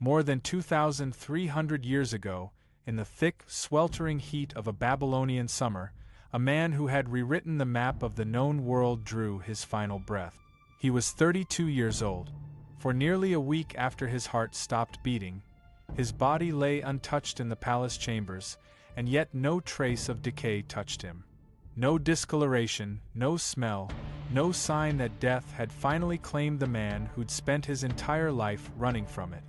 More than 2,300 years ago, in the thick, sweltering heat of a Babylonian summer, a man who had rewritten the map of the known world drew his final breath. He was 32 years old. For nearly a week after his heart stopped beating, his body lay untouched in the palace chambers, and yet no trace of decay touched him. No discoloration, no smell, no sign that death had finally claimed the man who'd spent his entire life running from it.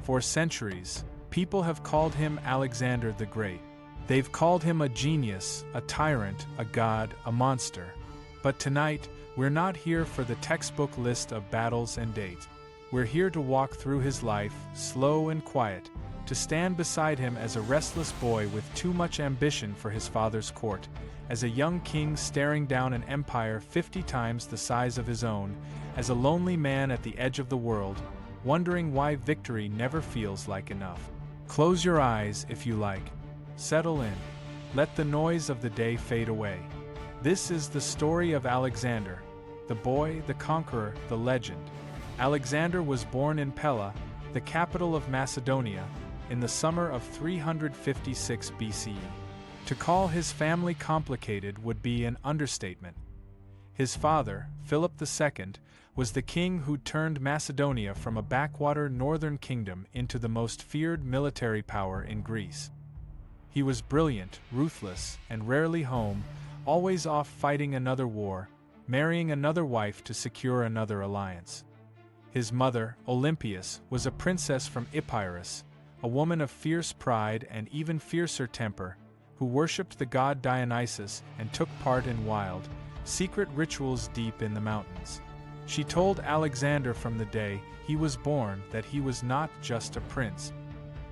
For centuries, people have called him Alexander the Great. They've called him a genius, a tyrant, a god, a monster. But tonight, we're not here for the textbook list of battles and dates. We're here to walk through his life, slow and quiet, to stand beside him as a restless boy with too much ambition for his father's court, as a young king staring down an empire 50 times the size of his own, as a lonely man at the edge of the world, wondering why victory never feels like enough. Close your eyes if you like. Settle in. Let the noise of the day fade away. This is the story of Alexander, the boy, the conqueror, the legend. Alexander was born in Pella, the capital of Macedonia, in the summer of 356 BCE. To call his family complicated would be an understatement. His father, Philip II, was the king who turned Macedonia from a backwater northern kingdom into the most feared military power in Greece. He was brilliant, ruthless, and rarely home, always off fighting another war, marrying another wife to secure another alliance. His mother, Olympias, was a princess from Epirus, a woman of fierce pride and even fiercer temper, who worshipped the god Dionysus and took part in wild, secret rituals deep in the mountains. She told Alexander from the day he was born that he was not just a prince.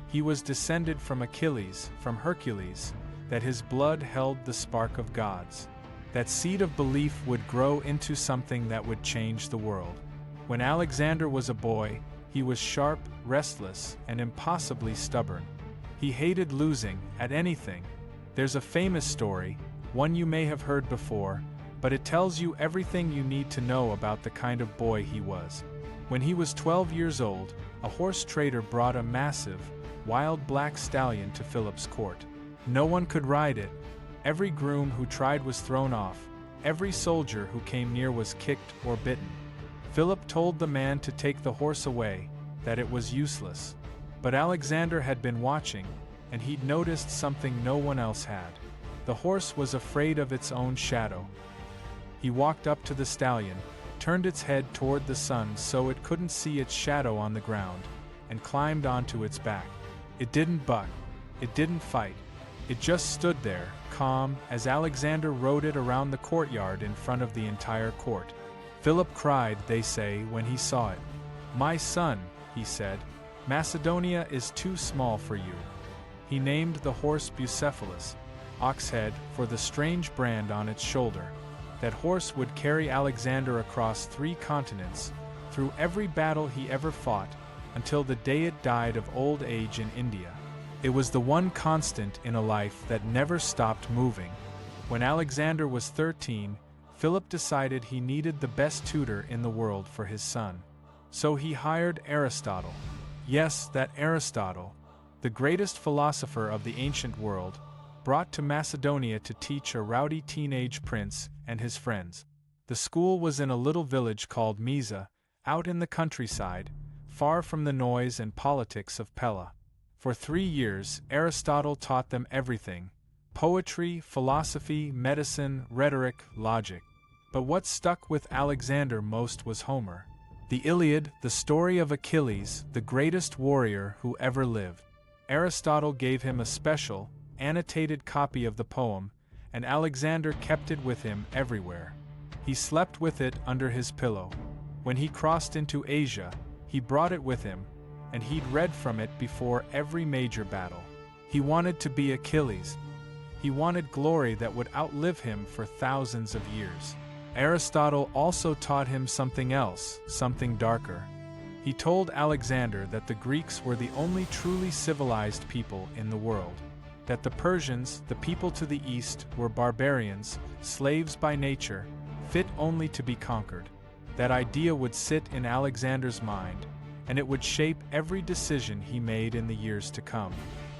He was descended from Achilles, from Hercules, that his blood held the spark of gods. That seed of belief would grow into something that would change the world. When Alexander was a boy, he was sharp, restless, and impossibly stubborn. He hated losing, at anything. There's a famous story, one you may have heard before, but it tells you everything you need to know about the kind of boy he was. When he was 12 years old, a horse trader brought a massive, wild black stallion to Philip's court. No one could ride it. Every groom who tried was thrown off. Every soldier who came near was kicked or bitten. Philip told the man to take the horse away, that it was useless. But Alexander had been watching, and he'd noticed something no one else had. The horse was afraid of its own shadow. He walked up to the stallion, turned its head toward the sun so it couldn't see its shadow on the ground, and climbed onto its back. It didn't buck. It didn't fight. It just stood there, calm, as Alexander rode it around the courtyard in front of the entire court. Philip cried, they say, when he saw it. "My son," he said, "Macedonia is too small for you." He named the horse Bucephalus, ox head, for the strange brand on its shoulder. That horse would carry Alexander across 3 continents, through every battle he ever fought, until the day it died of old age in India. It was the one constant in a life that never stopped moving. When Alexander was 13, Philip decided he needed the best tutor in the world for his son. So he hired Aristotle. Yes, that Aristotle, the greatest philosopher of the ancient world, brought to Macedonia to teach a rowdy teenage prince and his friends. The school was in a little village called Mysa, out in the countryside, far from the noise and politics of Pella. For 3 years, Aristotle taught them everything: poetry, philosophy, medicine, rhetoric, logic. But what stuck with Alexander most was Homer. The Iliad, the story of Achilles, the greatest warrior who ever lived. Aristotle gave him a special, annotated copy of the poem, and Alexander kept it with him everywhere. He slept with it under his pillow. When he crossed into Asia, he brought it with him, and he'd read from it before every major battle. He wanted to be Achilles. He wanted glory that would outlive him for thousands of years. Aristotle also taught him something else, something darker. He told Alexander that the Greeks were the only truly civilized people in the world, that the Persians, the people to the east, were barbarians, slaves by nature, fit only to be conquered. That idea would sit in Alexander's mind, and it would shape every decision he made in the years to come.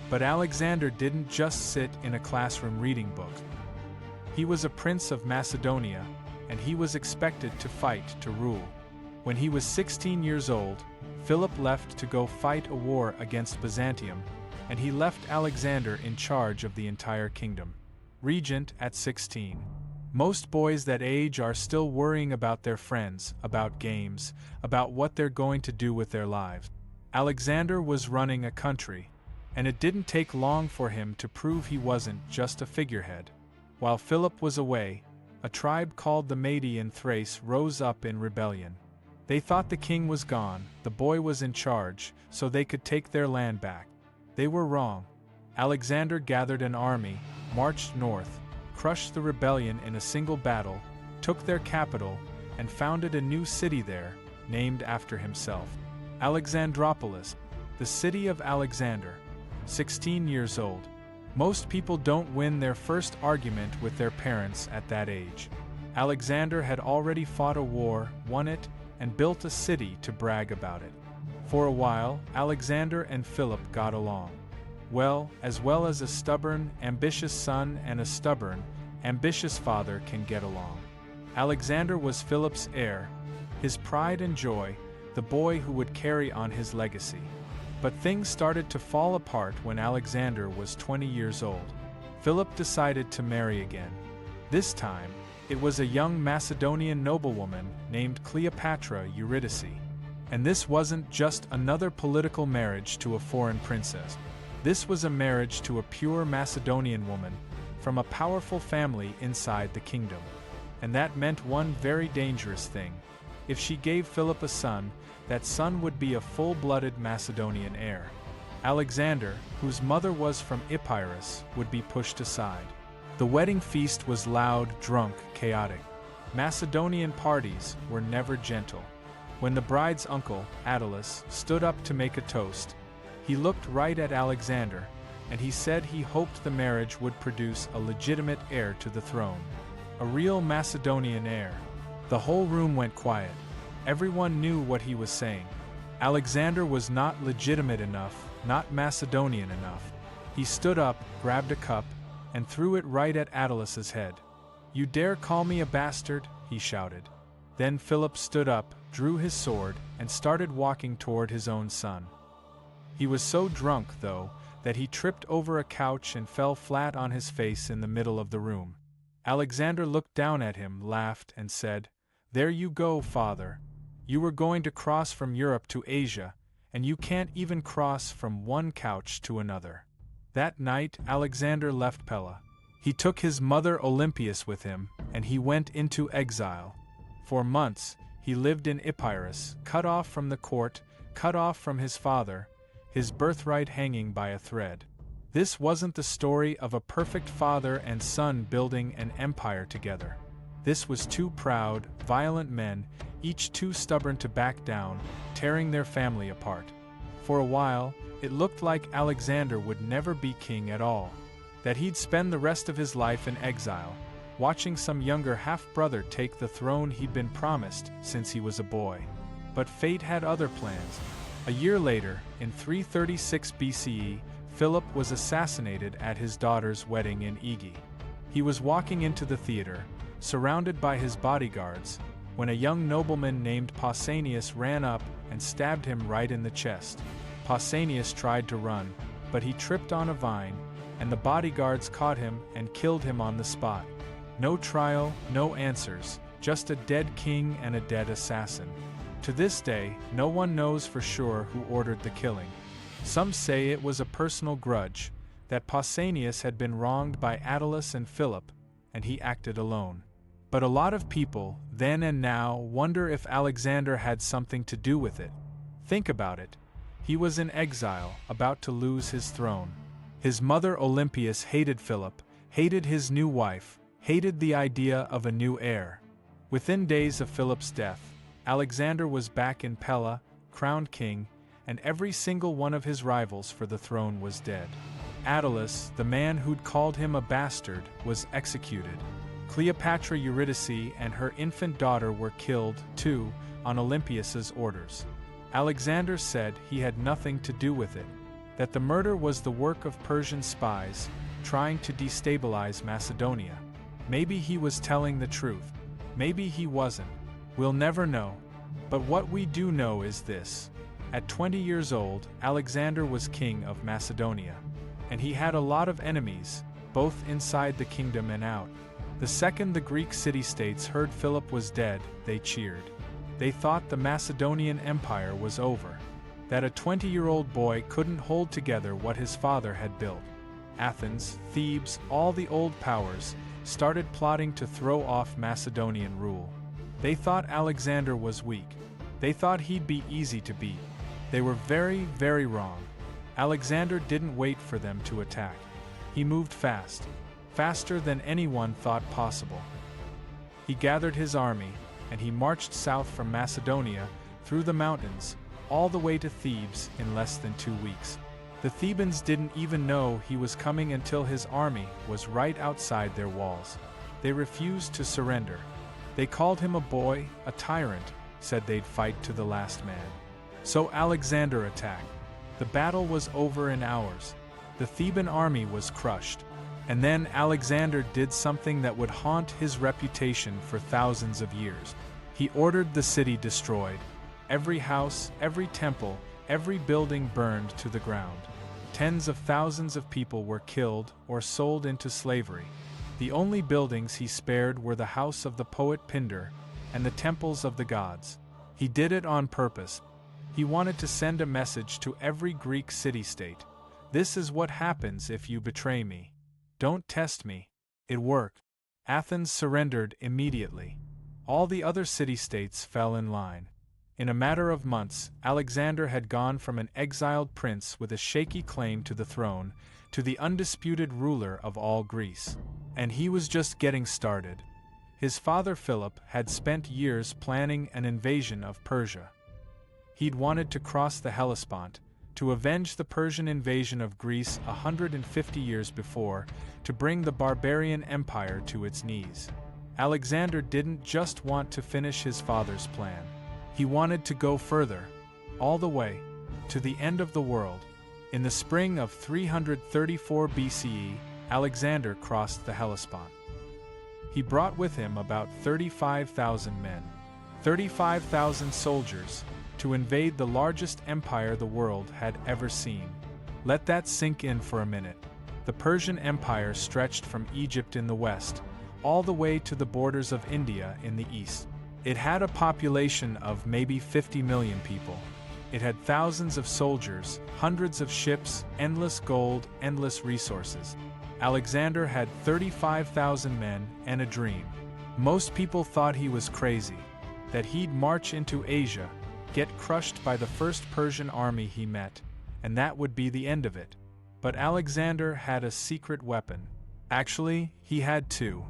But Alexander didn't just sit in a classroom reading books. He was a prince of Macedonia, and he was expected to fight to rule. When he was 16 years old, Philip left to go fight a war against Byzantium, and he left Alexander in charge of the entire kingdom. Regent at 16. Most boys that age are still worrying about their friends, about games, about what they're going to do with their lives. Alexander was running a country, and it didn't take long for him to prove he wasn't just a figurehead. While Philip was away, a tribe called the Mede in Thrace rose up in rebellion. They thought the king was gone, the boy was in charge, so they could take their land back. They were wrong. Alexander gathered an army, marched north, crushed the rebellion in a single battle, took their capital, and founded a new city there, named after himself. Alexandropolis, the city of Alexander, 16 years old. Most people don't win their first argument with their parents at that age. Alexander had already fought a war, won it, and built a city to brag about it. For a while, Alexander and Philip got along. Well as a stubborn, ambitious son and a stubborn, ambitious father can get along. Alexander was Philip's heir, his pride and joy, the boy who would carry on his legacy. But things started to fall apart when Alexander was 20 years old. Philip decided to marry again. This time, it was a young Macedonian noblewoman named Cleopatra Eurydice. And this wasn't just another political marriage to a foreign princess. This was a marriage to a pure Macedonian woman, from a powerful family inside the kingdom. And that meant one very dangerous thing. If she gave Philip a son, that son would be a full-blooded Macedonian heir. Alexander, whose mother was from Epirus, would be pushed aside. The wedding feast was loud, drunk, chaotic. Macedonian parties were never gentle. When the bride's uncle, Attalus, stood up to make a toast, he looked right at Alexander, and he said he hoped the marriage would produce a legitimate heir to the throne. A real Macedonian heir. The whole room went quiet. Everyone knew what he was saying. Alexander was not legitimate enough, not Macedonian enough. He stood up, grabbed a cup, and threw it right at Attalus's head. "You dare call me a bastard?" he shouted. Then Philip stood up, drew his sword, and started walking toward his own son. He was so drunk, though, that he tripped over a couch and fell flat on his face in the middle of the room. Alexander looked down at him, laughed, and said, "There you go, father. You were going to cross from Europe to Asia, and you can't even cross from one couch to another." That night, Alexander left Pella. He took his mother Olympias with him, and he went into exile. For months, he lived in Epirus, cut off from the court, cut off from his father, his birthright hanging by a thread. This wasn't the story of a perfect father and son building an empire together. This was two proud, violent men, each too stubborn to back down, tearing their family apart. For a while, it looked like Alexander would never be king at all, that he'd spend the rest of his life in exile, watching some younger half-brother take the throne he'd been promised since he was a boy. But fate had other plans. A year later, in 336 BCE, Philip was assassinated at his daughter's wedding in Aegae. He was walking into the theater, surrounded by his bodyguards, when a young nobleman named Pausanias ran up and stabbed him right in the chest. Pausanias tried to run, but he tripped on a vine, and the bodyguards caught him and killed him on the spot. No trial, no answers, just a dead king and a dead assassin. To this day, no one knows for sure who ordered the killing. Some say it was a personal grudge, that Pausanias had been wronged by Attalus and Philip, and he acted alone. But a lot of people, then and now, wonder if Alexander had something to do with it. Think about it. He was in exile, about to lose his throne. His mother Olympias hated Philip, hated his new wife, hated the idea of a new heir. Within days of Philip's death, Alexander was back in Pella, crowned king, and every single one of his rivals for the throne was dead. Attalus, the man who'd called him a bastard, was executed. Cleopatra Eurydice and her infant daughter were killed, too, on Olympias's orders. Alexander said he had nothing to do with it, that the murder was the work of Persian spies trying to destabilize Macedonia. Maybe he was telling the truth. Maybe he wasn't. We'll never know. But what we do know is this. At 20 years old, Alexander was king of Macedonia. And he had a lot of enemies, both inside the kingdom and out. The second the Greek city-states heard Philip was dead, they cheered. They thought the Macedonian Empire was over. That a 20-year-old boy couldn't hold together what his father had built. Athens, Thebes, all the old powers started plotting to throw off Macedonian rule. They thought Alexander was weak. They thought he'd be easy to beat. They were very, very wrong. Alexander didn't wait for them to attack. He moved fast, faster than anyone thought possible. He gathered his army, and he marched south from Macedonia, through the mountains, all the way to Thebes in less than 2 weeks. The Thebans didn't even know he was coming until his army was right outside their walls. They refused to surrender. They called him a boy, a tyrant, said they'd fight to the last man. So Alexander attacked. The battle was over in hours. The Theban army was crushed. And then Alexander did something that would haunt his reputation for thousands of years. He ordered the city destroyed. Every house, every temple, every building burned to the ground. Tens of thousands of people were killed or sold into slavery. The only buildings he spared were the house of the poet Pindar and the temples of the gods. He did it on purpose. He wanted to send a message to every Greek city-state. This is what happens if you betray me. Don't test me. It worked. Athens surrendered immediately. All the other city-states fell in line. In a matter of months, Alexander had gone from an exiled prince with a shaky claim to the throne to the undisputed ruler of all Greece. And he was just getting started. His father Philip had spent years planning an invasion of Persia. He'd wanted to cross the Hellespont, to avenge the Persian invasion of Greece 150 years before, to bring the barbarian empire to its knees. Alexander didn't just want to finish his father's plan. He wanted to go further, all the way, to the end of the world. In the spring of 334 BCE, Alexander crossed the Hellespont. He brought with him about 35,000 men, 35,000 soldiers, to invade the largest empire the world had ever seen. Let that sink in for a minute. The Persian Empire stretched from Egypt in the west, all the way to the borders of India in the east. It had a population of maybe 50 million people. It had thousands of soldiers, hundreds of ships, endless gold, endless resources. Alexander had 35,000 men and a dream. Most people thought he was crazy, that he'd march into Asia, get crushed by the first Persian army he met, and that would be the end of it. But Alexander had a secret weapon. Actually, he had two.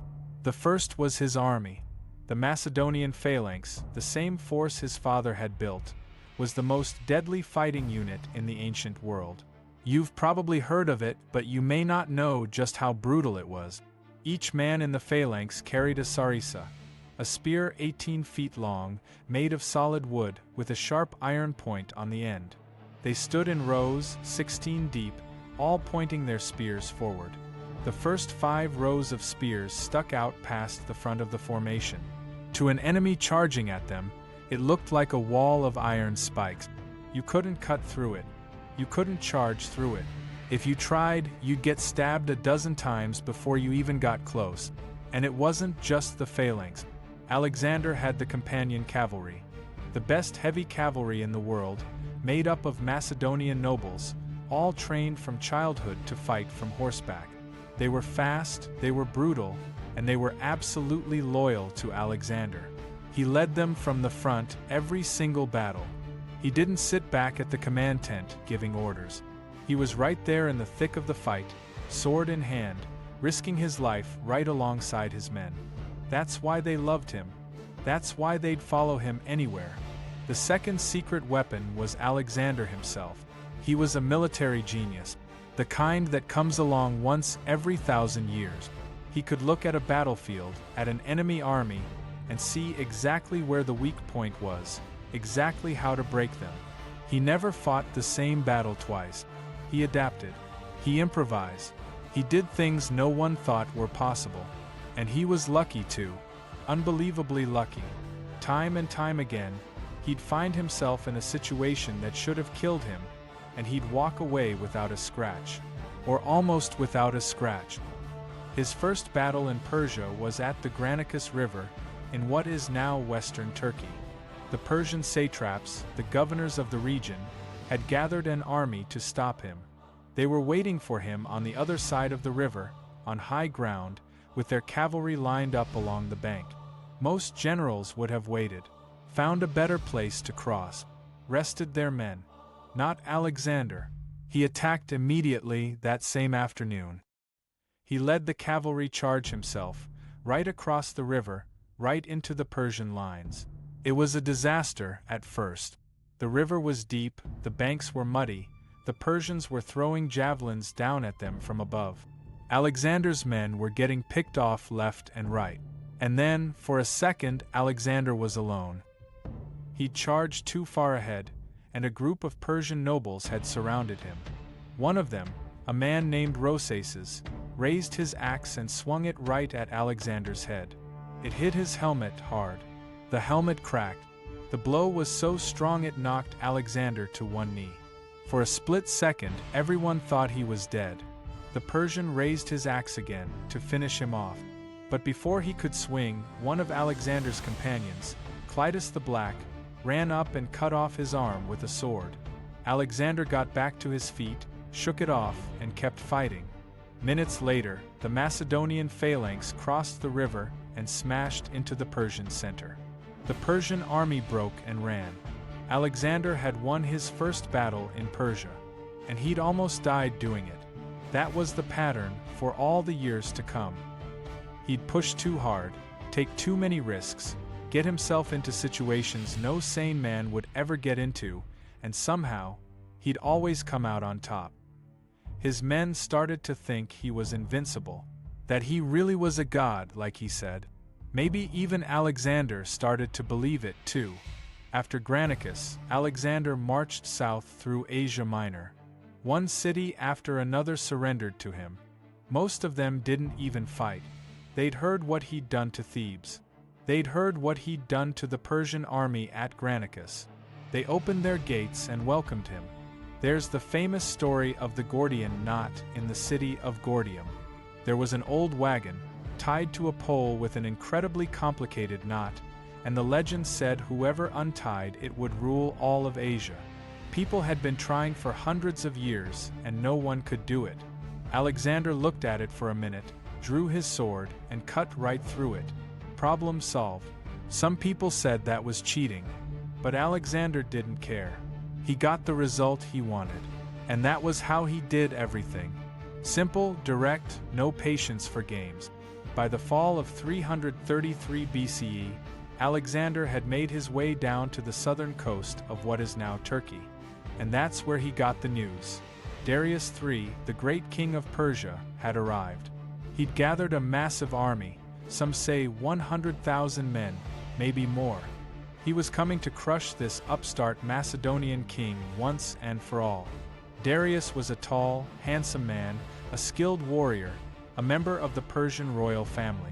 The first was his army. The Macedonian phalanx, the same force his father had built, was the most deadly fighting unit in the ancient world. You've probably heard of it, but you may not know just how brutal it was. Each man in the phalanx carried a sarissa, a spear 18 feet long, made of solid wood, with a sharp iron point on the end. They stood in rows, 16 deep, all pointing their spears forward. The first 5 rows of spears stuck out past the front of the formation. To an enemy charging at them, it looked like a wall of iron spikes. You couldn't cut through it. You couldn't charge through it. If you tried, you'd get stabbed a dozen times before you even got close. And it wasn't just the phalanx. Alexander had the companion cavalry, the best heavy cavalry in the world, made up of Macedonian nobles, all trained from childhood to fight from horseback. They were fast, they were brutal, and they were absolutely loyal to Alexander. He led them from the front every single battle. He didn't sit back at the command tent giving orders. He was right there in the thick of the fight, sword in hand, risking his life right alongside his men. That's why they loved him. That's why they'd follow him anywhere. The second secret weapon was Alexander himself. He was a military genius, the kind that comes along once every 1,000 years. He could look at a battlefield, at an enemy army, and see exactly where the weak point was, exactly how to break them. He never fought the same battle twice. He adapted. He improvised. He did things no one thought were possible. And he was lucky too. Unbelievably lucky. Time and time again, he'd find himself in a situation that should have killed him, and he'd walk away without a scratch. Or almost without a scratch. His first battle in Persia was at the Granicus River, in what is now western Turkey. The Persian satraps, the governors of the region, had gathered an army to stop him. They were waiting for him on the other side of the river, on high ground, with their cavalry lined up along the bank. Most generals would have waited, found a better place to cross, rested their men. Not Alexander. He attacked immediately that same afternoon. He led the cavalry charge himself, right across the river, right into the Persian lines. It was a disaster at first. The river was deep, the banks were muddy, the Persians were throwing javelins down at them from above. Alexander's men were getting picked off left and right. And then, for a second, Alexander was alone. He'd charged too far ahead, and a group of Persian nobles had surrounded him. One of them, a man named Rosaces, raised his axe and swung it right at Alexander's head. It hit his helmet hard. The helmet cracked. The blow was so strong it knocked Alexander to one knee. For a split second, everyone thought he was dead. The Persian raised his axe again, to finish him off. But before he could swing, one of Alexander's companions, Clitus the Black, ran up and cut off his arm with a sword. Alexander got back to his feet, shook it off, and kept fighting. Minutes later, the Macedonian phalanx crossed the river and smashed into the Persian center. The Persian army broke and ran. Alexander had won his first battle in Persia, and he'd almost died doing it. That was the pattern for all the years to come. He'd push too hard, take too many risks, get himself into situations no sane man would ever get into, and somehow, he'd always come out on top. His men started to think he was invincible, that he really was a god, like he said. Maybe even Alexander started to believe it too. After Granicus, Alexander marched south through Asia Minor. One city after another surrendered to him. Most of them didn't even fight. They'd heard what he'd done to Thebes. They'd heard what he'd done to the Persian army at Granicus. They opened their gates and welcomed him. There's the famous story of the Gordian knot in the city of Gordium. There was an old wagon, tied to a pole with an incredibly complicated knot, and the legend said whoever untied it would rule all of Asia. People had been trying for hundreds of years, and no one could do it. Alexander looked at it for a minute, drew his sword, and cut right through it. Problem solved. Some people said that was cheating, but Alexander didn't care. He got the result he wanted, and that was how he did everything. Simple, direct, no patience for games. By the fall of 333 BCE, Alexander had made his way down to the southern coast of what is now Turkey. And that's where he got the news. Darius III, the great king of Persia, had arrived. He'd gathered a massive army, some say 100,000 men, maybe more. He was coming to crush this upstart Macedonian king once and for all. Darius was a tall, handsome man, a skilled warrior, a member of the Persian royal family.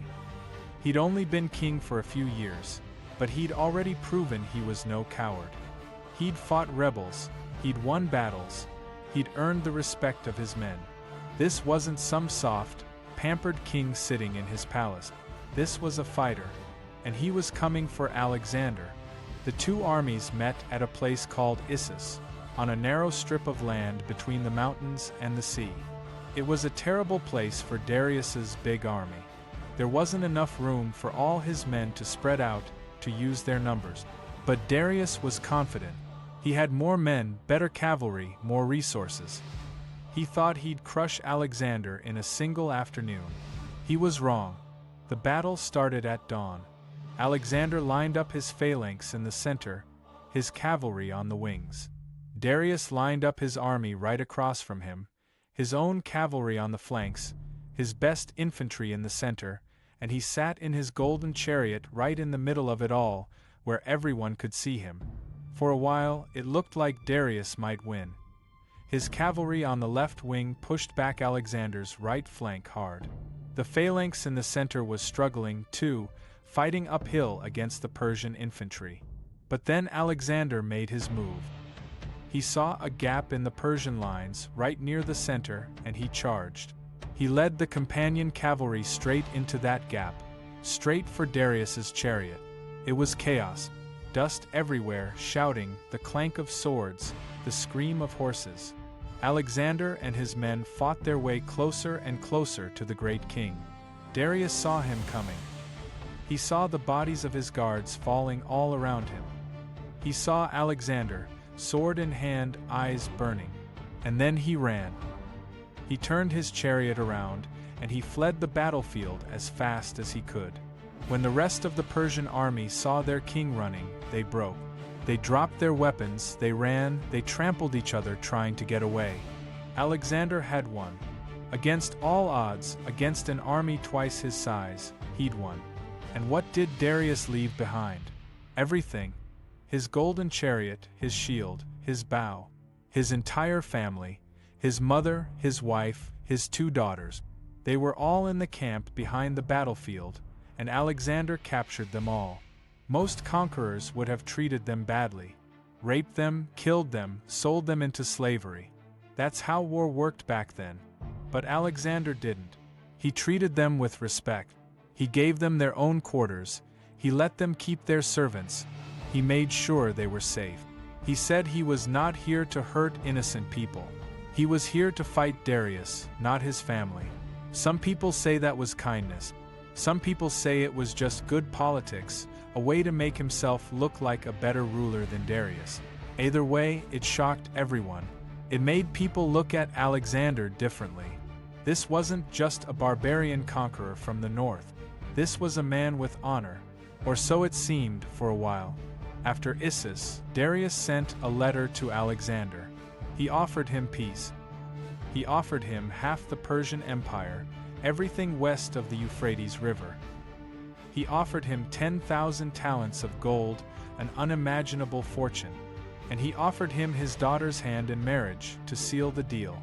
He'd only been king for a few years, but he'd already proven he was no coward. He'd fought rebels, he'd won battles, he'd earned the respect of his men. This wasn't some soft, pampered king sitting in his palace. This was a fighter, and he was coming for Alexander. The two armies met at a place called Issus, on a narrow strip of land between the mountains and the sea. It was a terrible place for Darius's big army. There wasn't enough room for all his men to spread out, to use their numbers. But Darius was confident. He had more men, better cavalry, more resources. He thought he'd crush Alexander in a single afternoon. He was wrong. The battle started at dawn. Alexander lined up his phalanx in the center, his cavalry on the wings. Darius lined up his army right across from him, his own cavalry on the flanks, his best infantry in the center, and he sat in his golden chariot right in the middle of it all, where everyone could see him. For a while, it looked like Darius might win. His cavalry on the left wing pushed back Alexander's right flank hard. The phalanx in the center was struggling, too, fighting uphill against the Persian infantry. But then Alexander made his move. He saw a gap in the Persian lines right near the center, and he charged. He led the companion cavalry straight into that gap, straight for Darius's chariot. It was chaos. Dust everywhere, shouting, the clank of swords, the scream of horses. Alexander and his men fought their way closer and closer to the great king. Darius saw him coming. He saw the bodies of his guards falling all around him. He saw Alexander, sword in hand, eyes burning. And then he ran. He turned his chariot around, and he fled the battlefield as fast as he could. When the rest of the Persian army saw their king running, they broke. They dropped their weapons, they ran, they trampled each other trying to get away. Alexander had won. Against all odds, against an army twice his size, he'd won. And what did Darius leave behind? Everything. His golden chariot, his shield, his bow, his entire family, his mother, his wife, his 2 daughters. They were all in the camp behind the battlefield, and Alexander captured them all. Most conquerors would have treated them badly, raped them, killed them, sold them into slavery. That's how war worked back then. But Alexander didn't. He treated them with respect. He gave them their own quarters. He let them keep their servants. He made sure they were safe. He said he was not here to hurt innocent people. He was here to fight Darius, not his family. Some people say that was kindness. Some people say it was just good politics, a way to make himself look like a better ruler than Darius. Either way, it shocked everyone. It made people look at Alexander differently. This wasn't just a barbarian conqueror from the north. This was a man with honor, or so it seemed for a while. After Issus, Darius sent a letter to Alexander. He offered him peace. He offered him half the Persian Empire, everything west of the Euphrates River. He offered him 10,000 talents of gold, an unimaginable fortune, and he offered him his daughter's hand in marriage to seal the deal.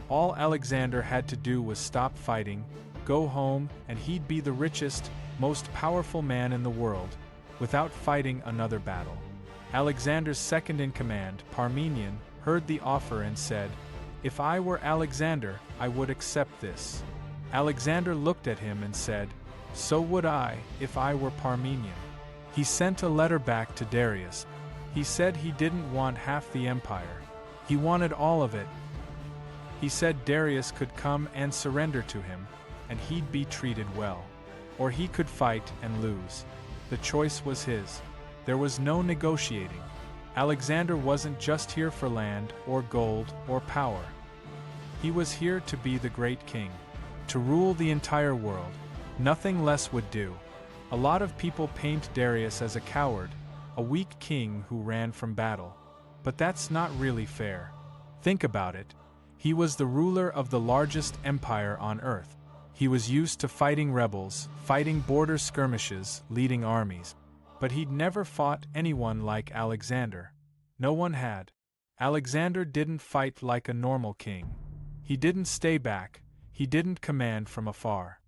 All Alexander had to do was stop fighting, go home, and he'd be the richest, most powerful man in the world, without fighting another battle. Alexander's second-in-command, Parmenion, heard the offer and said, "If I were Alexander, I would accept this." Alexander looked at him and said, "So would I, if I were Parmenion." He sent a letter back to Darius. He said he didn't want half the empire. He wanted all of it. He said Darius could come and surrender to him, and he'd be treated well. Or he could fight and lose. The choice was his. There was no negotiating. Alexander wasn't just here for land, or gold, or power. He was here to be the great king, to rule the entire world. Nothing less would do. A lot of people paint Darius as a coward, a weak king who ran from battle. But that's not really fair. Think about it. He was the ruler of the largest empire on earth. He was used to fighting rebels, fighting border skirmishes, leading armies. But he'd never fought anyone like Alexander. No one had. Alexander didn't fight like a normal king. He didn't stay back. He didn't command from afar.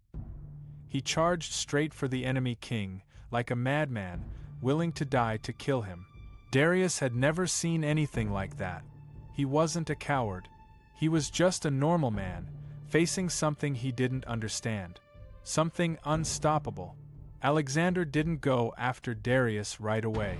He charged straight for the enemy king, like a madman, willing to die to kill him. Darius had never seen anything like that. He wasn't a coward. He was just a normal man, facing something he didn't understand. Something unstoppable. Alexander didn't go after Darius right away.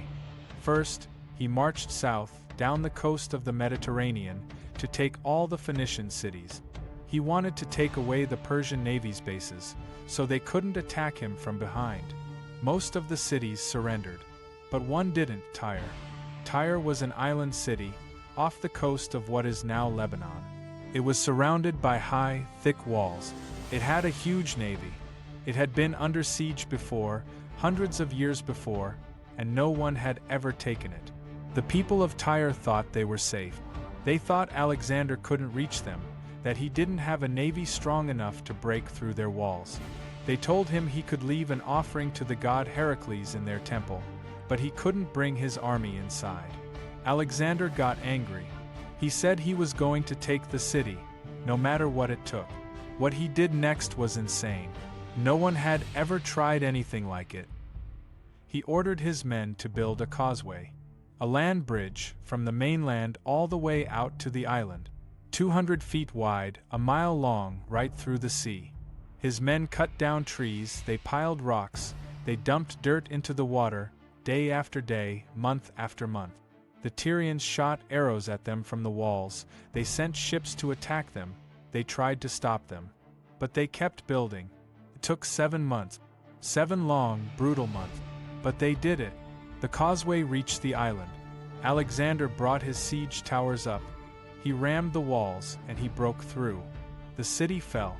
First, he marched south, down the coast of the Mediterranean, to take all the Phoenician cities. He wanted to take away the Persian navy's bases, so they couldn't attack him from behind. Most of the cities surrendered. But one didn't, Tyre. Tyre was an island city, off the coast of what is now Lebanon. It was surrounded by high, thick walls. It had a huge navy. It had been under siege before, hundreds of years before, and no one had ever taken it. The people of Tyre thought they were safe. They thought Alexander couldn't reach them, that he didn't have a navy strong enough to break through their walls. They told him he could leave an offering to the god Heracles in their temple, but he couldn't bring his army inside. Alexander got angry. He said he was going to take the city, no matter what it took. What he did next was insane. No one had ever tried anything like it. He ordered his men to build a causeway, a land bridge from the mainland all the way out to the island, 200 feet wide, a mile long, right through the sea. His men cut down trees, they piled rocks, they dumped dirt into the water, day after day, month after month. The Tyrians shot arrows at them from the walls, they sent ships to attack them, they tried to stop them. But they kept building. It took 7 months. 7 long, brutal months. But they did it. The causeway reached the island. Alexander brought his siege towers up. He rammed the walls, and he broke through. The city fell.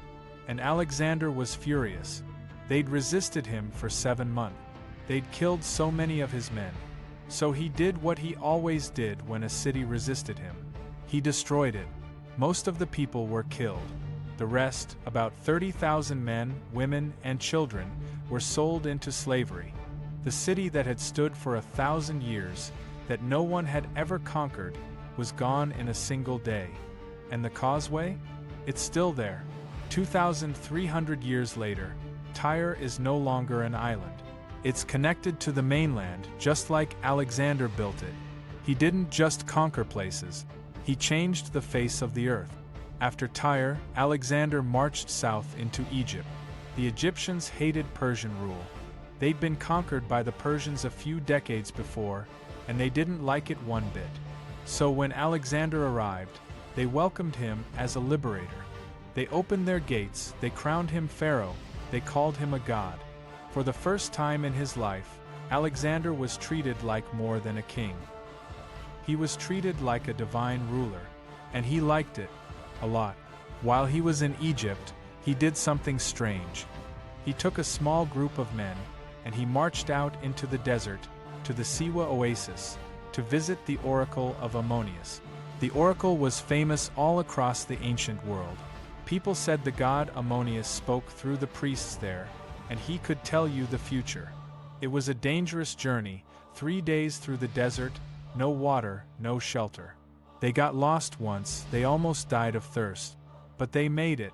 And Alexander was furious. They'd resisted him for 7 months. They'd killed so many of his men. So he did what he always did when a city resisted him. He destroyed it. Most of the people were killed. The rest, about 30,000 men, women, and children, were sold into slavery. The city that had stood for 1,000 years, that no one had ever conquered, was gone in a single day. And the causeway? It's still there. 2,300 years later, Tyre is no longer an island. It's connected to the mainland, just like Alexander built it. He didn't just conquer places, he changed the face of the earth. After Tyre, Alexander marched south into Egypt. The Egyptians hated Persian rule. They'd been conquered by the Persians a few decades before, and they didn't like it one bit. So when Alexander arrived, they welcomed him as a liberator. They opened their gates, they crowned him pharaoh, they called him a god. For the first time in his life, Alexander was treated like more than a king. He was treated like a divine ruler, and he liked it a lot. While he was in Egypt, he did something strange. He took a small group of men, and he marched out into the desert, to the Siwa oasis, to visit the oracle of Ammonius. The oracle was famous all across the ancient world. People said the god Ammonius spoke through the priests there, and he could tell you the future. It was a dangerous journey, 3 days through the desert, no water, no shelter. They got lost once, they almost died of thirst. But they made it.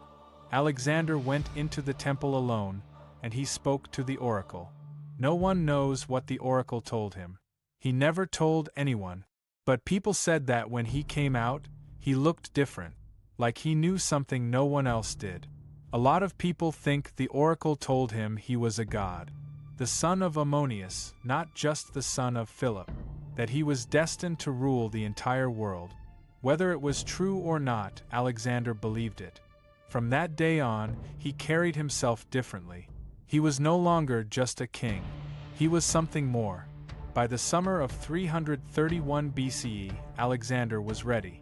Alexander went into the temple alone, and he spoke to the oracle. No one knows what the oracle told him. He never told anyone. But people said that when he came out, he looked different, like he knew something no one else did. A lot of people think the oracle told him he was a god, the son of Ammonius, not just the son of Philip, that he was destined to rule the entire world. Whether it was true or not, Alexander believed it. From that day on, he carried himself differently. He was no longer just a king. He was something more. By the summer of 331 BCE, Alexander was ready.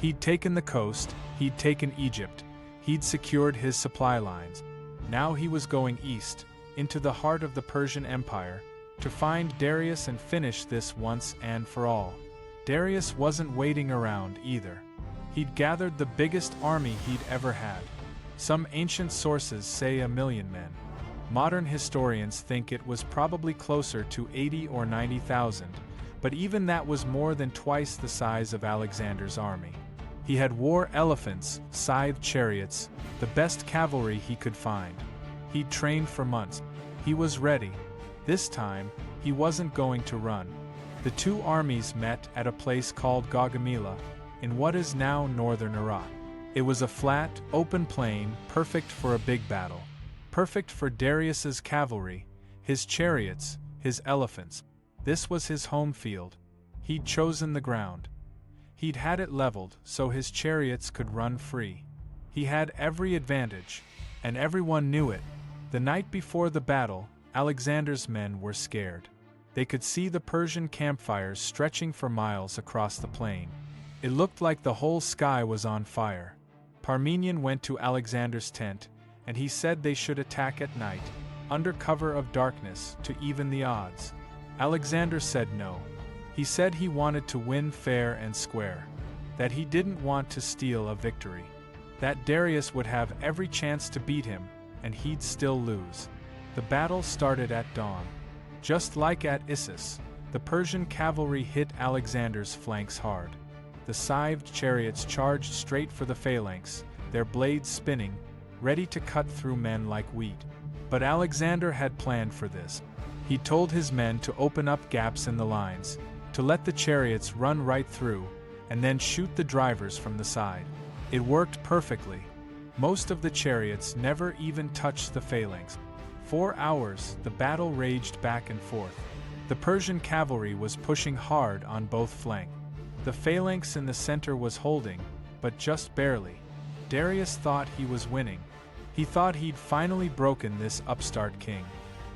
He'd taken the coast, he'd taken Egypt, he'd secured his supply lines. Now he was going east, into the heart of the Persian Empire, to find Darius and finish this once and for all. Darius wasn't waiting around either. He'd gathered the biggest army he'd ever had. Some ancient sources say 1 million men. Modern historians think it was probably closer to 80 or 90,000, but even that was more than twice the size of Alexander's army. He had war elephants, scythe chariots, the best cavalry he could find. He'd trained for months. He was ready. This time, he wasn't going to run. The two armies met at a place called Gaugamela, in what is now northern Iraq. It was a flat, open plain, perfect for a big battle. Perfect for Darius's cavalry, his chariots, his elephants. This was his home field. He'd chosen the ground. He'd had it leveled so his chariots could run free. He had every advantage, and everyone knew it. The night before the battle, Alexander's men were scared. They could see the Persian campfires stretching for miles across the plain. It looked like the whole sky was on fire. Parmenion went to Alexander's tent, and he said they should attack at night, under cover of darkness, to even the odds. Alexander said no. He said he wanted to win fair and square, that he didn't want to steal a victory, that Darius would have every chance to beat him, and he'd still lose. The battle started at dawn. Just like at Issus, The Persian cavalry hit Alexander's flanks hard. The scythed chariots charged straight for the phalanx, their blades spinning, ready to cut through men like wheat. But Alexander had planned for this. He told his men to open up gaps in the lines, to let the chariots run right through, and then shoot the drivers from the side. It worked perfectly. Most of the chariots never even touched the phalanx. 4 hours, the battle raged back and forth. The Persian cavalry was pushing hard on both flanks. The phalanx in the center was holding, but just barely. Darius thought he was winning. He thought he'd finally broken this upstart king.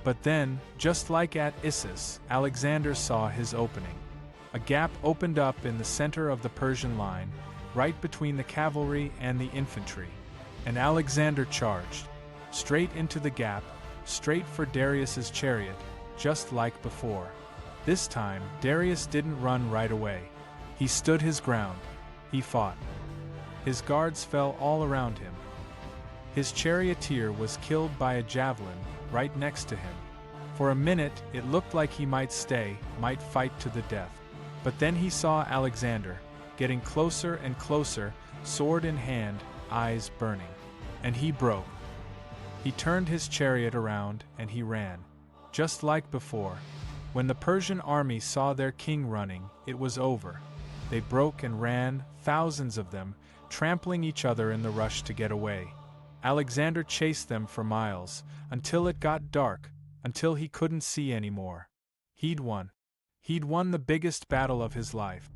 But then, just like at Issus, Alexander saw his opening. A gap opened up in the center of the Persian line, right between the cavalry and the infantry. And Alexander charged. Straight into the gap, straight for Darius's chariot, just like before. This time, Darius didn't run right away. He stood his ground. He fought. His guards fell all around him. His charioteer was killed by a javelin right next to him. For a minute, it looked like he might stay, might fight to the death. But then he saw Alexander, getting closer and closer, sword in hand, eyes burning. And he broke. He turned his chariot around and he ran. Just like before. When the Persian army saw their king running, it was over. They broke and ran, thousands of them, trampling each other in the rush to get away. Alexander chased them for miles, until it got dark, until he couldn't see anymore. He'd won. He'd won the biggest battle of his life.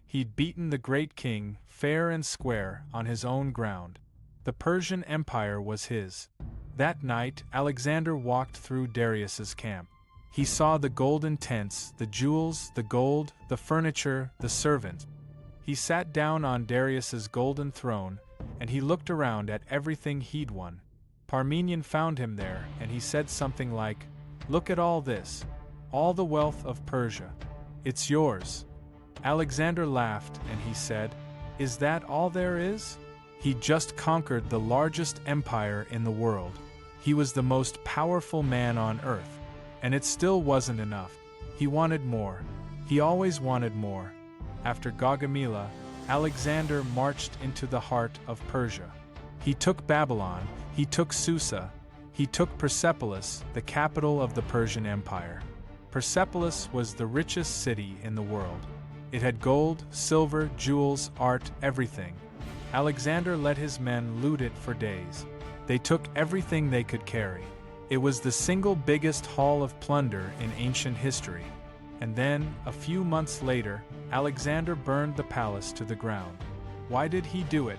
He'd beaten the great king, fair and square, on his own ground. The Persian Empire was his. That night, Alexander walked through Darius's camp. He saw the golden tents, the jewels, the gold, the furniture, the servants. He sat down on Darius's golden throne, and he looked around at everything he'd won. Parmenion found him there, and he said something like, "Look at all this. All the wealth of Persia. It's yours." Alexander laughed, and he said, "Is that all there is?" He'd just conquered the largest empire in the world. He was the most powerful man on earth. And it still wasn't enough. He wanted more. He always wanted more. After Gaugamela, Alexander marched into the heart of Persia. He took Babylon, he took Susa, he took Persepolis, the capital of the Persian Empire. Persepolis was the richest city in the world. It had gold, silver, jewels, art, everything. Alexander let his men loot it for days. They took everything they could carry. It was the single biggest haul of plunder in ancient history. And then, a few months later, Alexander burned the palace to the ground. Why did he do it?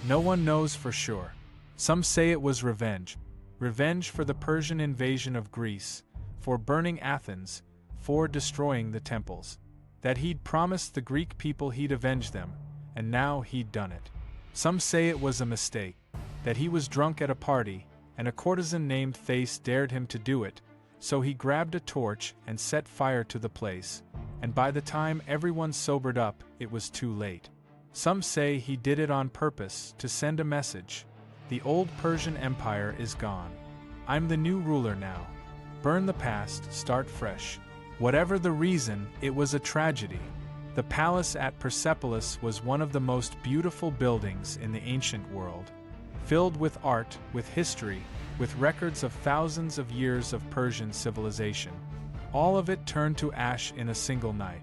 No one knows for sure. Some say it was revenge. Revenge for the Persian invasion of Greece, for burning Athens, for destroying the temples. That he'd promised the Greek people he'd avenge them, and now he'd done it. Some say it was a mistake, that he was drunk at a party, and a courtesan named Thaïs dared him to do it, so he grabbed a torch and set fire to the place, and by the time everyone sobered up, it was too late. Some say he did it on purpose to send a message. The old Persian Empire is gone. I'm the new ruler now. Burn the past, start fresh. Whatever the reason, it was a tragedy. The palace at Persepolis was one of the most beautiful buildings in the ancient world. Filled with art, with history, with records of thousands of years of Persian civilization. All of it turned to ash in a single night.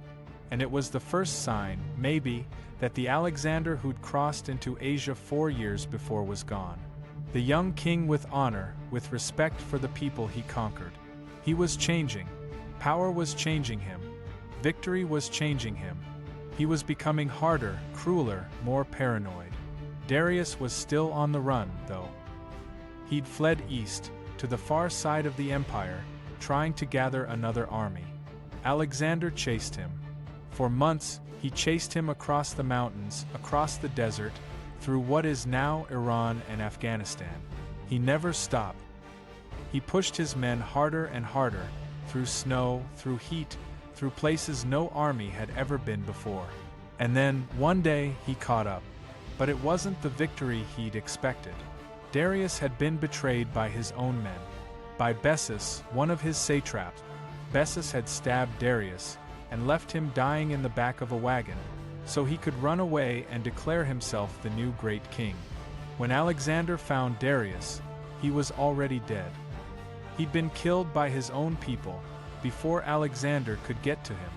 And it was the first sign, maybe, that the Alexander who'd crossed into Asia 4 years before was gone. The young king with honor, with respect for the people he conquered. He was changing. Power was changing him. Victory was changing him. He was becoming harder, crueler, more paranoid. Darius was still on the run, though. He'd fled east, to the far side of the empire, trying to gather another army. Alexander chased him. For months, he chased him across the mountains, across the desert, through what is now Iran and Afghanistan. He never stopped. He pushed his men harder and harder, through snow, through heat, through places no army had ever been before. And then, one day, he caught up. But it wasn't the victory he'd expected. Darius had been betrayed by his own men. By Bessus, one of his satraps. Bessus had stabbed Darius, and left him dying in the back of a wagon, so he could run away and declare himself the new great king. When Alexander found Darius, he was already dead. He'd been killed by his own people before Alexander could get to him.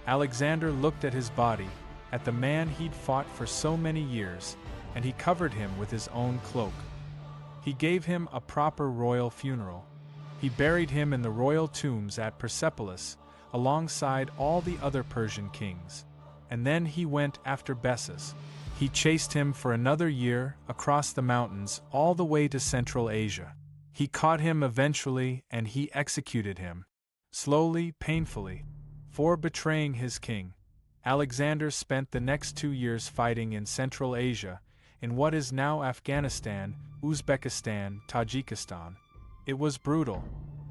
Alexander looked at his body, at the man he'd fought for so many years, and he covered him with his own cloak. He gave him a proper royal funeral. He buried him in the royal tombs at Persepolis, alongside all the other Persian kings. And then he went after Bessus. He chased him for another year across the mountains all the way to Central Asia. He caught him eventually and he executed him. Slowly, painfully. For betraying his king. Alexander spent the next 2 years fighting in Central Asia, in what is now Afghanistan, Uzbekistan, Tajikistan. It was brutal.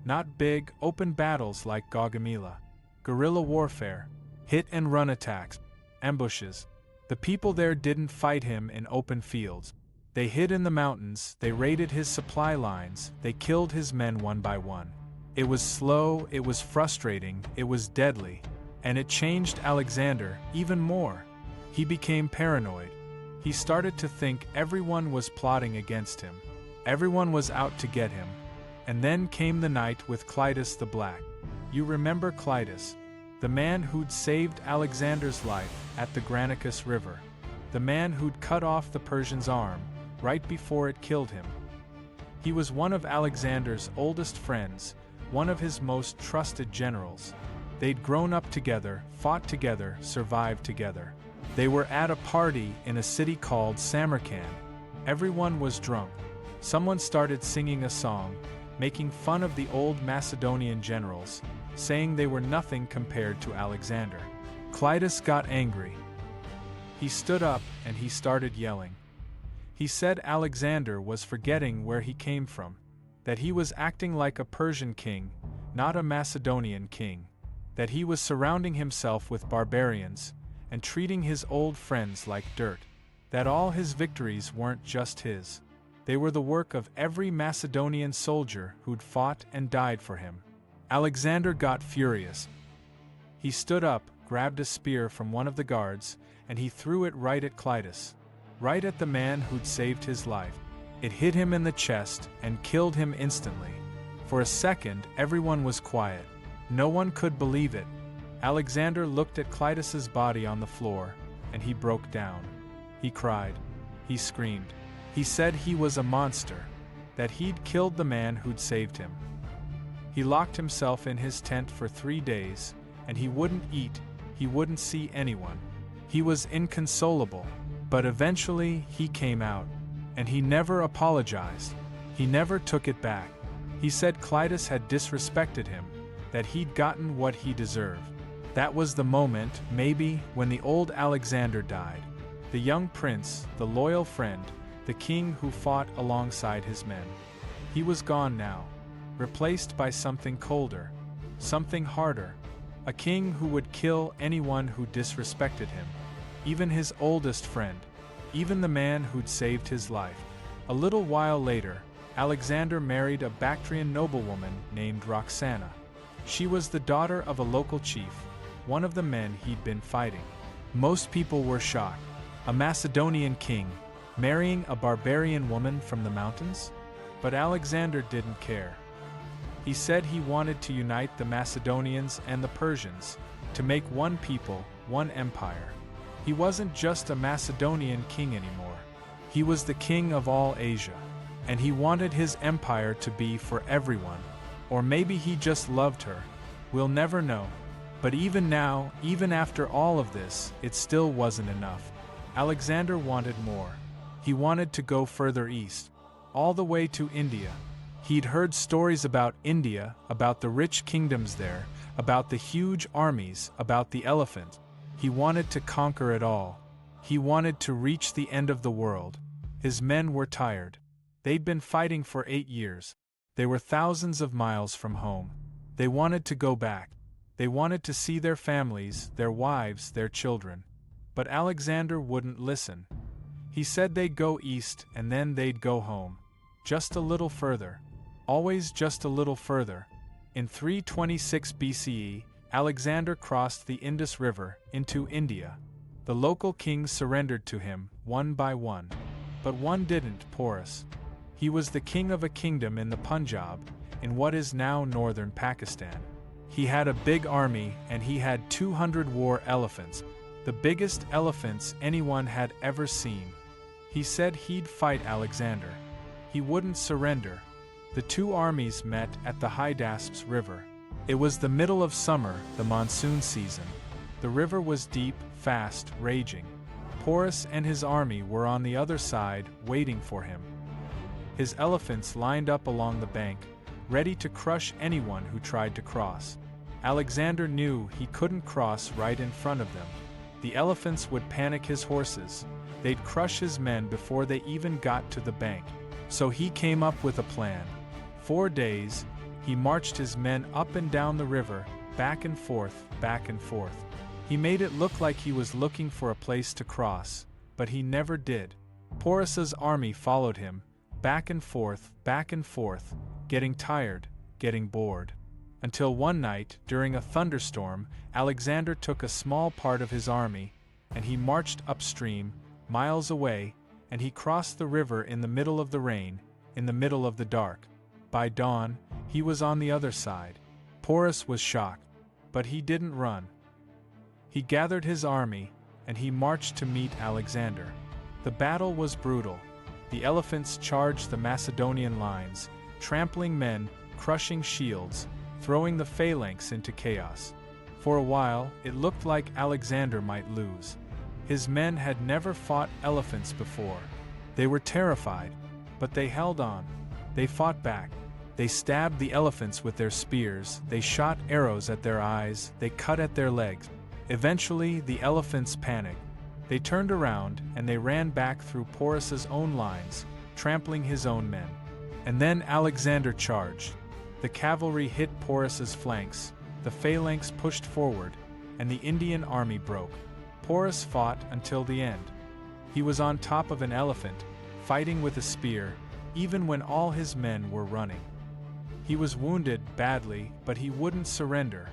Not big, open battles like Gaugamela. Guerrilla warfare. Hit-and-run attacks. Ambushes. The people there didn't fight him in open fields. They hid in the mountains, they raided his supply lines, they killed his men one by one. It was slow, it was frustrating, it was deadly. And it changed Alexander even more. He became paranoid. He started to think everyone was plotting against him. Everyone was out to get him. And then came the night with Clitus the Black. You remember Clitus? The man who'd saved Alexander's life at the Granicus River. The man who'd cut off the Persian's arm, right before it killed him. He was one of Alexander's oldest friends, one of his most trusted generals. They'd grown up together, fought together, survived together. They were at a party in a city called Samarkand. Everyone was drunk. Someone started singing a song, making fun of the old Macedonian generals, saying they were nothing compared to Alexander. Clitus got angry. He stood up and he started yelling. He said Alexander was forgetting where he came from, that he was acting like a Persian king, not a Macedonian king, that he was surrounding himself with barbarians and treating his old friends like dirt, that all his victories weren't just his. They were the work of every Macedonian soldier who'd fought and died for him. Alexander got furious. He stood up, grabbed a spear from one of the guards, and he threw it right at Clitus, right at the man who'd saved his life. It hit him in the chest and killed him instantly. For a second, everyone was quiet. No one could believe it. Alexander looked at Clitus's body on the floor, and he broke down. He cried. He screamed. He said he was a monster, that he'd killed the man who'd saved him. He locked himself in his tent for 3 days, and he wouldn't eat, he wouldn't see anyone. He was inconsolable, but eventually he came out, and he never apologized. He never took it back. He said Clitus had disrespected him, that he'd gotten what he deserved. That was the moment, maybe, when the old Alexander died. The young prince, the loyal friend, the king who fought alongside his men. He was gone now. Replaced by something colder, something harder, a king who would kill anyone who disrespected him, even his oldest friend, even the man who'd saved his life. A little while later, Alexander married a Bactrian noblewoman named Roxana. She was the daughter of a local chief, one of the men he'd been fighting. Most people were shocked. A Macedonian king, marrying a barbarian woman from the mountains? But Alexander didn't care. He said he wanted to unite the Macedonians and the Persians, to make one people, one empire. He wasn't just a Macedonian king anymore. He was the king of all Asia, and he wanted his empire to be for everyone. Or maybe he just loved her. We'll never know. But even now, even after all of this, it still wasn't enough. Alexander wanted more. He wanted to go further east, all the way to India. He'd heard stories about India, about the rich kingdoms there, about the huge armies, about the elephant. He wanted to conquer it all. He wanted to reach the end of the world. His men were tired. They'd been fighting for 8 years. They were thousands of miles from home. They wanted to go back. They wanted to see their families, their wives, their children. But Alexander wouldn't listen. He said they'd go east and then they'd go home. Just a little further. Always just a little further. In 326 BCE, Alexander crossed the Indus River into India. The local kings surrendered to him, one by one. But one didn't, Porus. He was the king of a kingdom in the Punjab, in what is now northern Pakistan. He had a big army and he had 200 war elephants, the biggest elephants anyone had ever seen. He said he'd fight Alexander. He wouldn't surrender. The two armies met at the Hydaspes River. It was the middle of summer, the monsoon season. The river was deep, fast, raging. Porus and his army were on the other side, waiting for him. His elephants lined up along the bank, ready to crush anyone who tried to cross. Alexander knew he couldn't cross right in front of them. The elephants would panic his horses. They'd crush his men before they even got to the bank. So he came up with a plan. 4 days, he marched his men up and down the river, back and forth, back and forth. He made it look like he was looking for a place to cross, but he never did. Porus's army followed him, back and forth, getting tired, getting bored. Until one night, during a thunderstorm, Alexander took a small part of his army, and he marched upstream, miles away, and he crossed the river in the middle of the rain, in the middle of the dark. By dawn, he was on the other side. Porus was shocked, but he didn't run. He gathered his army, and he marched to meet Alexander. The battle was brutal. The elephants charged the Macedonian lines, trampling men, crushing shields, throwing the phalanx into chaos. For a while, it looked like Alexander might lose. His men had never fought elephants before. They were terrified, but they held on. They fought back. They stabbed the elephants with their spears, they shot arrows at their eyes, they cut at their legs. Eventually, the elephants panicked. They turned around and they ran back through Porus's own lines, trampling his own men. And then Alexander charged. The cavalry hit Porus's flanks, the phalanx pushed forward, and the Indian army broke. Porus fought until the end. He was on top of an elephant, fighting with a spear, even when all his men were running. He was wounded badly, but he wouldn't surrender.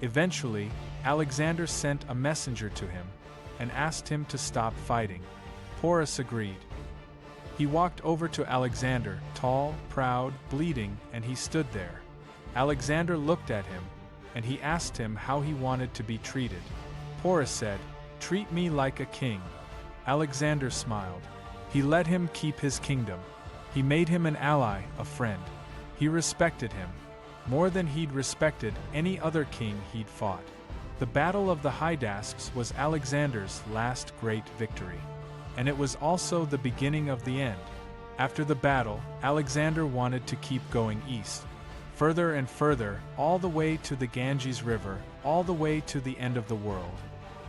Eventually, Alexander sent a messenger to him and asked him to stop fighting. Porus agreed. He walked over to Alexander, tall, proud, bleeding, and he stood there. Alexander looked at him, and he asked him how he wanted to be treated. Porus said, "Treat me like a king." Alexander smiled. He let him keep his kingdom. He made him an ally, a friend. He respected him, more than he'd respected any other king he'd fought. The Battle of the Hydaspes was Alexander's last great victory. And it was also the beginning of the end. After the battle, Alexander wanted to keep going east. Further and further, all the way to the Ganges River, all the way to the end of the world.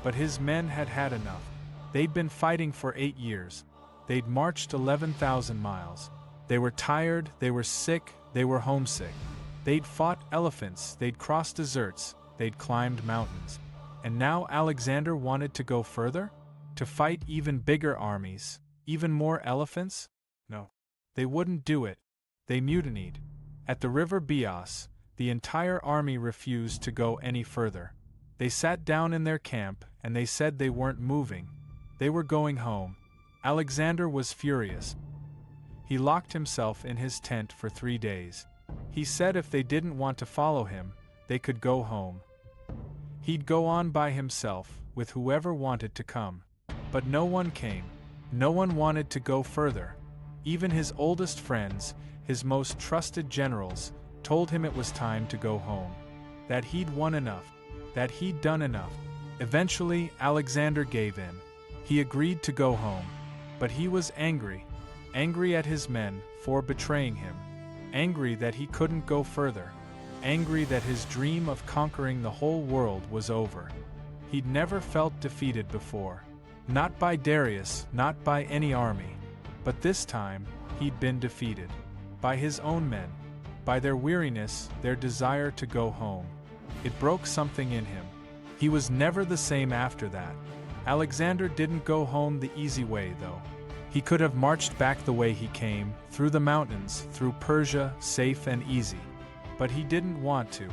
But his men had had enough. They'd been fighting for 8 years. They'd marched 11,000 miles. They were tired, they were sick, they were homesick. They'd fought elephants, they'd crossed deserts, they'd climbed mountains. And now Alexander wanted to go further? To fight even bigger armies, even more elephants? No. They wouldn't do it. They mutinied. At the river Beas, the entire army refused to go any further. They sat down in their camp and they said they weren't moving. They were going home. Alexander was furious. He locked himself in his tent for 3 days. He said if they didn't want to follow him, they could go home. He'd go on by himself, with whoever wanted to come. But no one came. No one wanted to go further. Even his oldest friends, his most trusted generals, told him it was time to go home. That he'd won enough. That he'd done enough. Eventually, Alexander gave in. He agreed to go home. But he was angry. Angry at his men for betraying him. Angry that he couldn't go further. Angry that his dream of conquering the whole world was over. He'd never felt defeated before. Not by Darius, not by any army. But this time, he'd been defeated. By his own men. By their weariness, their desire to go home. It broke something in him. He was never the same after that. Alexander didn't go home the easy way, though. He could have marched back the way he came, through the mountains, through Persia, safe and easy. But he didn't want to.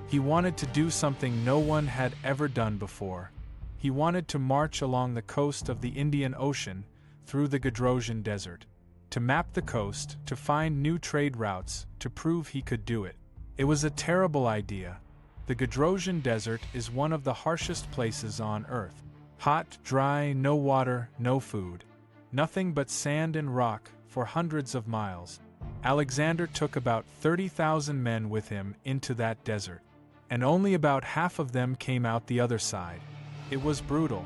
He wanted to do something no one had ever done before. He wanted to march along the coast of the Indian Ocean, through the Gadrosian Desert. To map the coast, to find new trade routes, to prove he could do it. It was a terrible idea. The Gadrosian Desert is one of the harshest places on Earth. Hot, dry, no water, no food. Nothing but sand and rock for hundreds of miles. Alexander took about 30,000 men with him into that desert. And only about half of them came out the other side. It was brutal.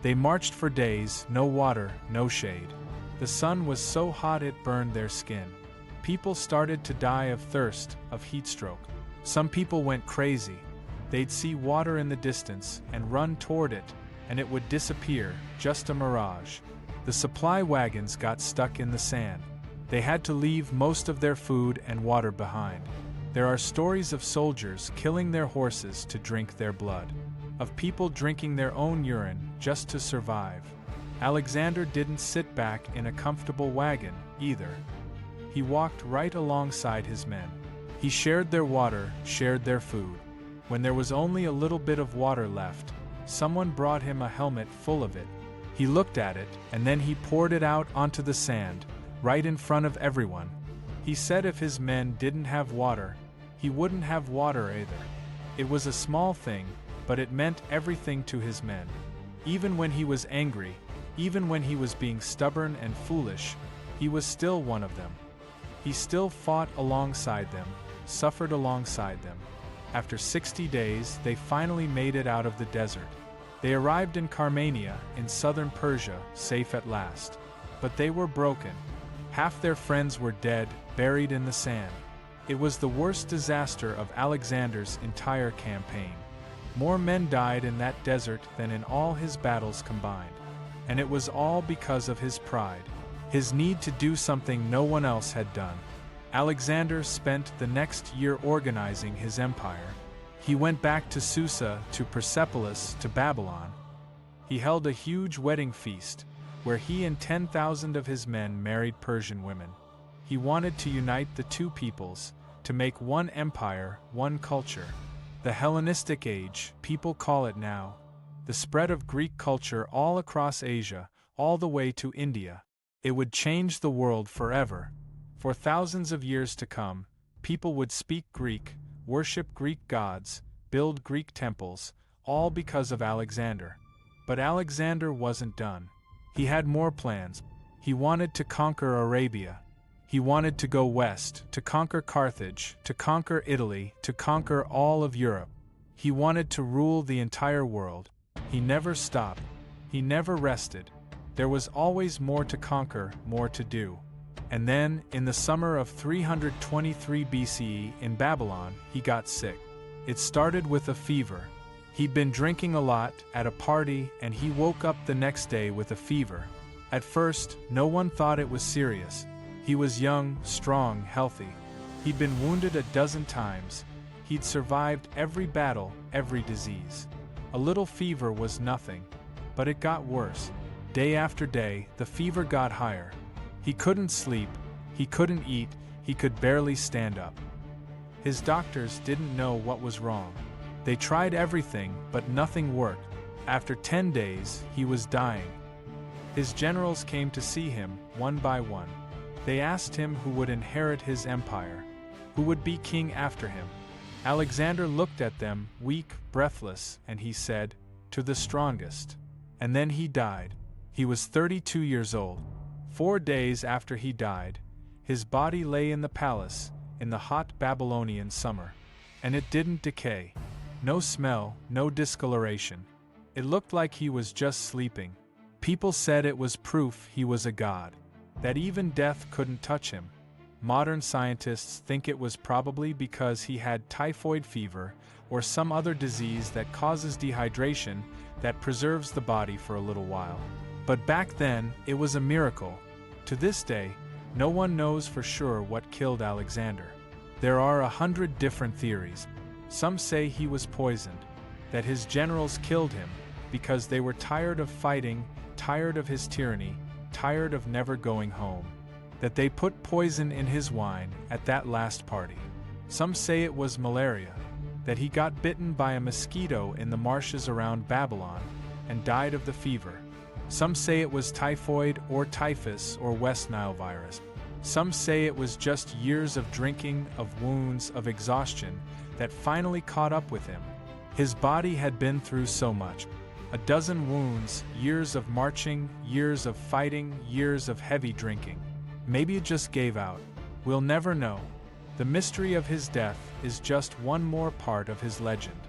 They marched for days, no water, no shade. The sun was so hot it burned their skin. People started to die of thirst, of heat stroke. Some people went crazy. They'd see water in the distance and run toward it, and it would disappear, just a mirage. The supply wagons got stuck in the sand. They had to leave most of their food and water behind. There are stories of soldiers killing their horses to drink their blood, of people drinking their own urine just to survive. Alexander didn't sit back in a comfortable wagon, either. He walked right alongside his men. He shared their water, shared their food. When there was only a little bit of water left, someone brought him a helmet full of it. He looked at it, and then he poured it out onto the sand, right in front of everyone. He said if his men didn't have water, he wouldn't have water either. It was a small thing, but it meant everything to his men. Even when he was angry, even when he was being stubborn and foolish, he was still one of them. He still fought alongside them, suffered alongside them. After 60 days, they finally made it out of the desert. They arrived in Carmania, in southern Persia, safe at last. But they were broken. Half their friends were dead, buried in the sand. It was the worst disaster of Alexander's entire campaign. More men died in that desert than in all his battles combined. And it was all because of his pride, his need to do something no one else had done. Alexander spent the next year organizing his empire. He went back to Susa, to Persepolis, to Babylon. He held a huge wedding feast, where he and 10,000 of his men married Persian women. He wanted to unite the two peoples, to make one empire, one culture. The Hellenistic Age, people call it now. The spread of Greek culture all across Asia, all the way to India. It would change the world forever. For thousands of years to come, people would speak Greek, worship Greek gods, build Greek temples, all because of Alexander. But Alexander wasn't done. He had more plans. He wanted to conquer Arabia. He wanted to go west, to conquer Carthage, to conquer Italy, to conquer all of Europe. He wanted to rule the entire world. He never stopped. He never rested. There was always more to conquer, more to do. And then, in the summer of 323 BCE in Babylon, he got sick. It started with a fever. He'd been drinking a lot at a party, and he woke up the next day with a fever. At first, no one thought it was serious. He was young, strong, healthy. He'd been wounded a dozen times. He'd survived every battle, every disease. A little fever was nothing. But it got worse. Day after day, the fever got higher. He couldn't sleep, he couldn't eat, he could barely stand up. His doctors didn't know what was wrong. They tried everything, but nothing worked. After 10 days, he was dying. His generals came to see him, one by one. They asked him who would inherit his empire, who would be king after him. Alexander looked at them, weak, breathless, and he said, "To the strongest." And then he died. He was 32 years old. 4 days after he died, his body lay in the palace, in the hot Babylonian summer. And it didn't decay. No smell, no discoloration. It looked like he was just sleeping. People said it was proof he was a god, that even death couldn't touch him. Modern scientists think it was probably because he had typhoid fever or some other disease that causes dehydration that preserves the body for a little while. But back then, it was a miracle. To this day, no one knows for sure what killed Alexander. There are 100 different theories. Some say he was poisoned, that his generals killed him because they were tired of fighting, tired of his tyranny, tired of never going home, that they put poison in his wine at that last party. Some say it was malaria. that he got bitten by a mosquito in the marshes around Babylon and died of the fever. Some say it was typhoid or typhus or West Nile virus. Some say it was just years of drinking, of wounds, of exhaustion that finally caught up with him. His body had been through so much. A dozen wounds, years of marching, years of fighting, years of heavy drinking. Maybe it just gave out. We'll never know. The mystery of his death is just one more part of his legend.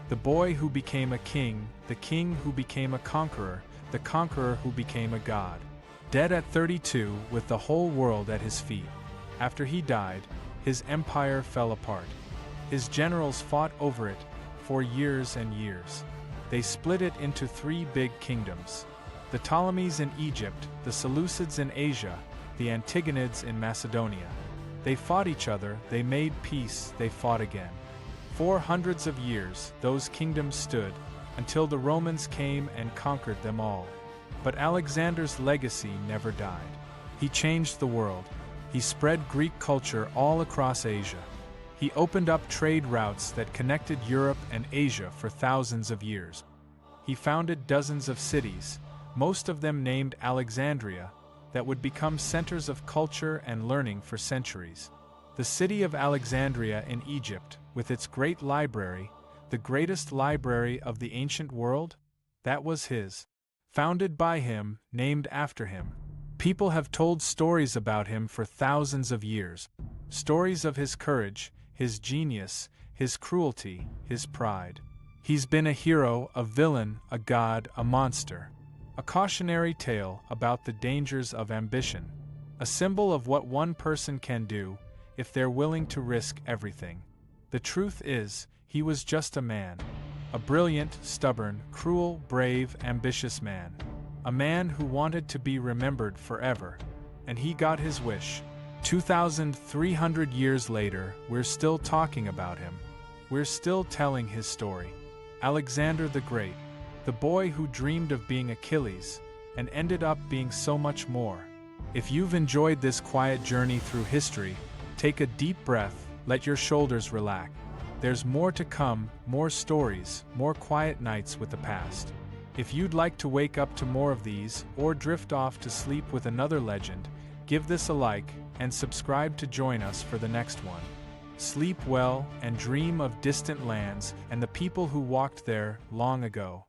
The boy who became a king, the king who became a conqueror, the conqueror who became a god. Dead at 32 with the whole world at his feet. After he died, his empire fell apart. His generals fought over it for years and years. They split it into 3 big kingdoms. The Ptolemies in Egypt, the Seleucids in Asia, the Antigonids in Macedonia. They fought each other, they made peace, they fought again. For hundreds of years, those kingdoms stood, until the Romans came and conquered them all. But Alexander's legacy never died. He changed the world. He spread Greek culture all across Asia. He opened up trade routes that connected Europe and Asia for thousands of years. He founded dozens of cities, most of them named Alexandria, that would become centers of culture and learning for centuries. The city of Alexandria in Egypt, with its great library, the greatest library of the ancient world, that was his. Founded by him, named after him. People have told stories about him for thousands of years. Stories of his courage, his genius, his cruelty, his pride. He's been a hero, a villain, a god, a monster. A cautionary tale about the dangers of ambition. A symbol of what one person can do if they're willing to risk everything. The truth is, he was just a man. A brilliant, stubborn, cruel, brave, ambitious man. A man who wanted to be remembered forever. And he got his wish. 2,300 years later, we're still talking about him. We're still telling his story. Alexander the Great. The boy who dreamed of being Achilles, and ended up being so much more. If you've enjoyed this quiet journey through history, take a deep breath, let your shoulders relax. There's more to come, more stories, more quiet nights with the past. If you'd like to wake up to more of these, or drift off to sleep with another legend, give this a like, and subscribe to join us for the next one. Sleep well, and dream of distant lands and the people who walked there long ago.